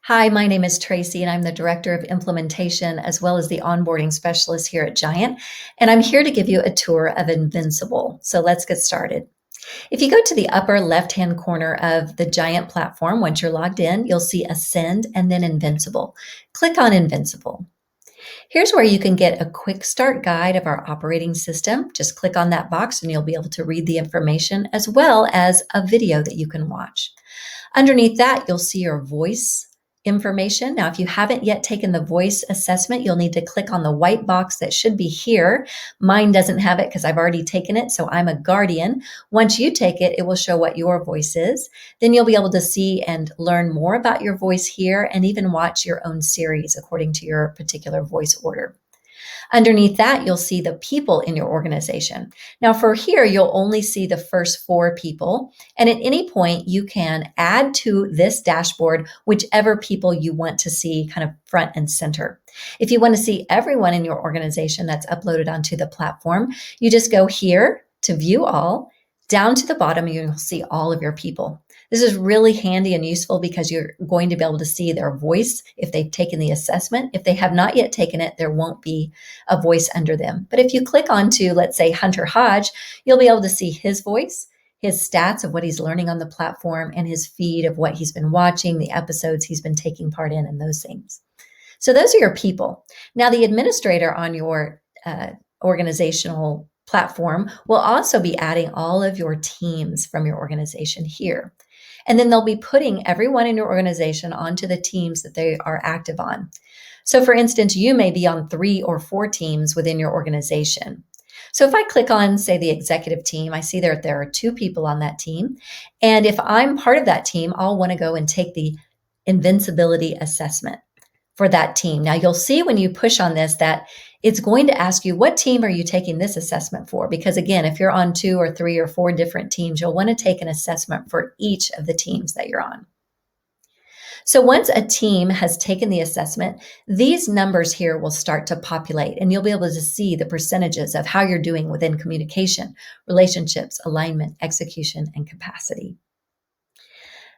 Hi, my name is Tracy, and I'm the Director of Implementation as well as the Onboarding Specialist here at GiANT. And I'm here to give you a tour of Invincible. So let's get started. If you go to the upper left-hand corner of the GiANT platform, once you're logged in, you'll see Ascend and then Invincible. Click on Invincible. Here's where you can get a quick start guide of our operating system. Just click on that box and you'll be able to read the information as well as a video that you can watch. Underneath that, you'll see your voice information. Now, if you haven't yet taken the voice assessment, you'll need to click on the white box that should be here. Mine doesn't have it because I've already taken it, so I'm a guardian. Once you take it, it will show what your voice is. Then you'll be able to see and learn more about your voice here and even watch your own series according to your particular voice order. Underneath that, you'll see the people in your organization. Now for here, you'll only see the first 4 people. And at any point, you can add to this dashboard whichever people you want to see kind of front and center. If you want to see everyone in your organization that's uploaded onto the platform, you just go here to view all. Down to the bottom, you'll see all of your people. This is really handy and useful because you're going to be able to see their voice if they've taken the assessment. If they have not yet taken it, there won't be a voice under them. But if you click onto, let's say, Hunter Hodge, you'll be able to see his voice, his stats of what he's learning on the platform, and his feed of what he's been watching, the episodes he's been taking part in, and those things. So those are your people. Now, the administrator on your organizational platform will also be adding all of your teams from your organization here. And then they'll be putting everyone in your organization onto the teams that they are active on. So for instance, you may be on 3 or 4 teams within your organization. So if I click on, say, the executive team, I see there are 2 people on that team. And if I'm part of that team, I'll want to go and take the invincibility assessment for that team. Now you'll see when you push on this that it's going to ask you, what team are you taking this assessment for? Because again, if you're on 2 or 3 or 4 different teams, you'll want to take an assessment for each of the teams that you're on. So once a team has taken the assessment, these numbers here will start to populate and you'll be able to see the percentages of how you're doing within communication, relationships, alignment, execution, and capacity.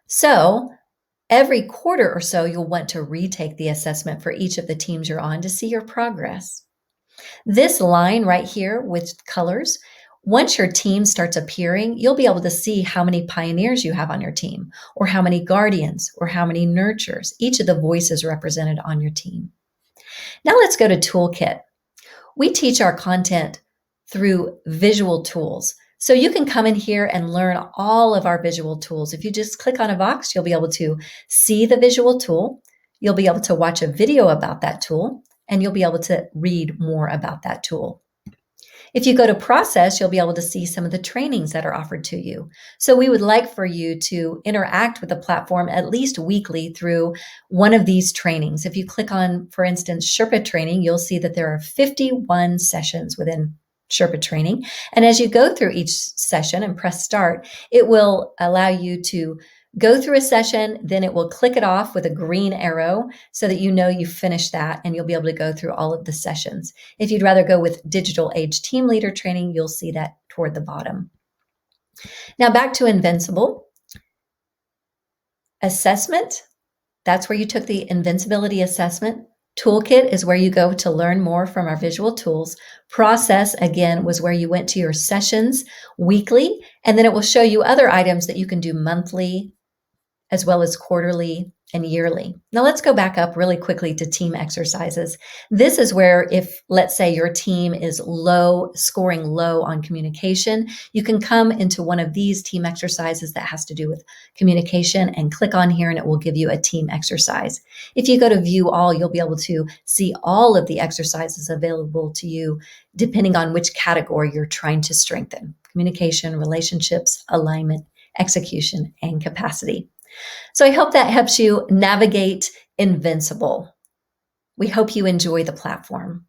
So every quarter or so, you'll want to retake the assessment for each of the teams you're on to see your progress. This line right here with colors, once your team starts appearing, you'll be able to see how many pioneers you have on your team, or how many guardians, or how many nurturers, each of the voices represented on your team. Now let's go to Toolkit. We teach our content through visual tools. So you can come in here and learn all of our visual tools. If you just click on a box, you'll be able to see the visual tool. You'll be able to watch a video about that tool, and you'll be able to read more about that tool. If you go to process, you'll be able to see some of the trainings that are offered to you. So we would like for you to interact with the platform at least weekly through one of these trainings. If you click on, for instance, Sherpa training, you'll see that there are 51 sessions within Sherpa training. And as you go through each session and press start, it will allow you to go through a session, then it will click it off with a green arrow so that you know you've finished that and you'll be able to go through all of the sessions. If you'd rather go with digital age team leader training, you'll see that toward the bottom. Now back to Invincible. Assessment, that's where you took the invincibility assessment. Toolkit is where you go to learn more from our visual tools. Process, again, was where you went to your sessions weekly, and then it will show you other items that you can do monthly, as well as quarterly and yearly. Now let's go back up really quickly to team exercises. This is where if, let's say, your team is scoring low on communication, you can come into one of these team exercises that has to do with communication and click on here and it will give you a team exercise. If you go to view all, you'll be able to see all of the exercises available to you depending on which category you're trying to strengthen: communication, relationships, alignment, execution, and capacity. So I hope that helps you navigate Invincible. We hope you enjoy the platform.